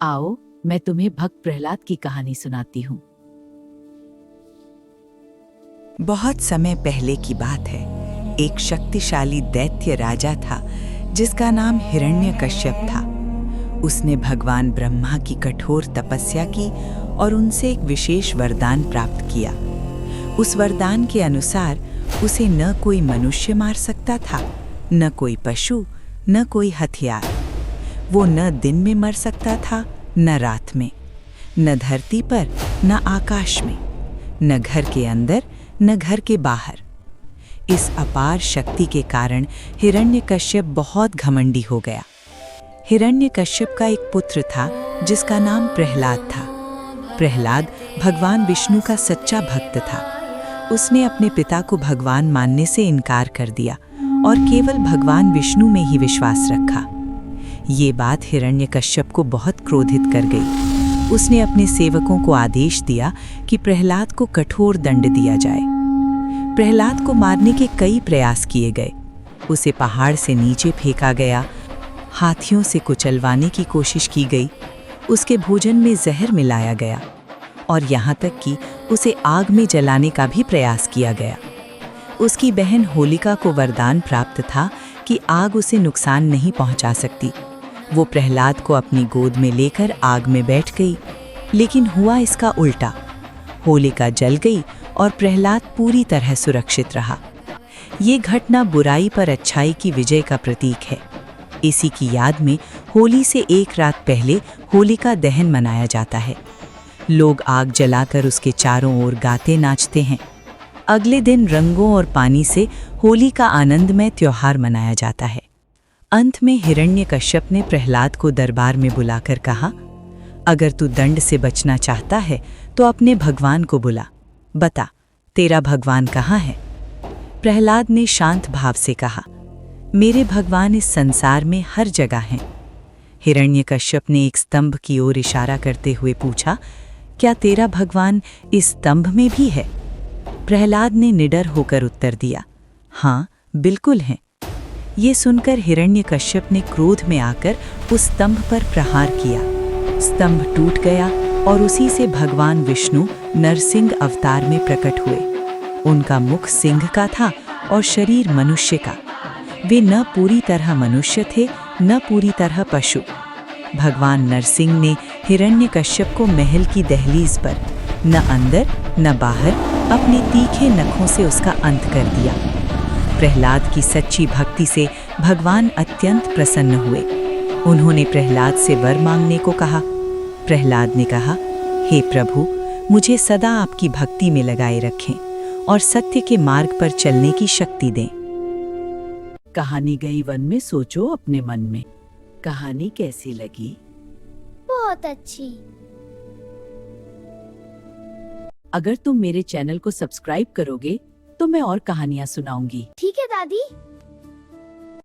आओ, मैं तुम्हें भक्त प्रहलाद की कहानी सुनाती हूँ। बहुत समय पहले की बात है। एक शक्तिशाली दैत्य राजा था जिसका नाम हिरण्यकश्यप था। उसने भगवान ब्रह्मा की कठोर तपस्या की और उनसे एक विशेष वरदान प्राप्त किया। उस वरदान के अनुसार उसे न कोई मनुष्य मार सकता था, न कोई पशु, न कोई हथियार। वो न दिन में मर सकता था, न रात में, न धरती पर, न आकाश में, न घर के अंदर, न घर के बाहर। इस अपार शक्ति के कारण हिरण्यकश्यप बहुत घमंडी हो गया। हिरण्यकश्यप का एक पुत्र था जिसका नाम प्रहलाद था। प्रहलाद भगवान विष्णु का सच्चा भक्त था। उसने अपने पिता को भगवान मानने से इनकार कर दिया और केवल भगवान विष्णु में ही विश्वास रखा। ये बात हिरण्यकश्यप को बहुत क्रोधित कर गई। उसने अपने सेवकों को आदेश दिया कि प्रहलाद को कठोर दंड दिया जाए। प्रहलाद को मारने के कई प्रयास किए गए। उसे पहाड़ से नीचे फेंका गया, हाथियों से कुचलवाने की कोशिश की गई, उसके भोजन में जहर मिलाया गया और यहाँ तक कि उसे आग में जलाने का भी प्रयास किया गया। उसकी बहन होलिका को वरदान प्राप्त था कि आग उसे नुकसान नहीं पहुँचा सकती। वो प्रहलाद को अपनी गोद में लेकर आग में बैठ गई, लेकिन हुआ इसका उल्टा। होलिका जल गई और प्रहलाद पूरी तरह सुरक्षित रहा। ये घटना बुराई पर अच्छाई की विजय का प्रतीक है। इसी की याद में होली से एक रात पहले होलिका दहन मनाया जाता है। लोग आग जलाकर उसके चारों ओर गाते नाचते हैं। अगले दिन रंगों और पानी से होली का आनंदमय त्योहार मनाया जाता है। अंत में हिरण्यकश्यप ने प्रहलाद को दरबार में बुलाकर कहा, अगर तू दंड से बचना चाहता है तो अपने भगवान को बुला। बता, तेरा भगवान कहाँ है? प्रहलाद ने शांत भाव से कहा, मेरे भगवान इस संसार में हर जगह हैं। हिरण्यकश्यप ने एक स्तंभ की ओर इशारा करते हुए पूछा, क्या तेरा भगवान इस स्तंभ में भी है? प्रहलाद ने निडर होकर उत्तर दिया, हाँ, बिल्कुल हैं। ये सुनकर हिरण्यकश्यप ने क्रोध में आकर उस स्तंभ पर प्रहार किया। स्तंभ टूट गया और उसी से भगवान विष्णु नरसिंह अवतार में प्रकट हुए। उनका मुख सिंह का था और शरीर मनुष्य का। वे न पूरी तरह मनुष्य थे, न पूरी तरह पशु। भगवान नरसिंह ने हिरण्यकश्यप को महल की दहलीज पर न अंदर न बाहर अपने तीखे नखों से उसका अंत कर दिया। प्रहलाद की सच्ची भक्ति से भगवान अत्यंत प्रसन्न हुए। उन्होंने प्रहलाद से वर मांगने को कहा। प्रहलाद ने कहा, हे प्रभु, मुझे सदा आपकी भक्ति में लगाए रखें और सत्य के मार्ग पर चलने की शक्ति दें। कहानी गई वन में, सोचो अपने मन में। कहानी कैसी लगी? बहुत अच्छी। अगर तुम मेरे चैनल को सब्सक्राइब करोगे तो मैं और कहानियाँ सुनाऊंगी। ठीक है दादी।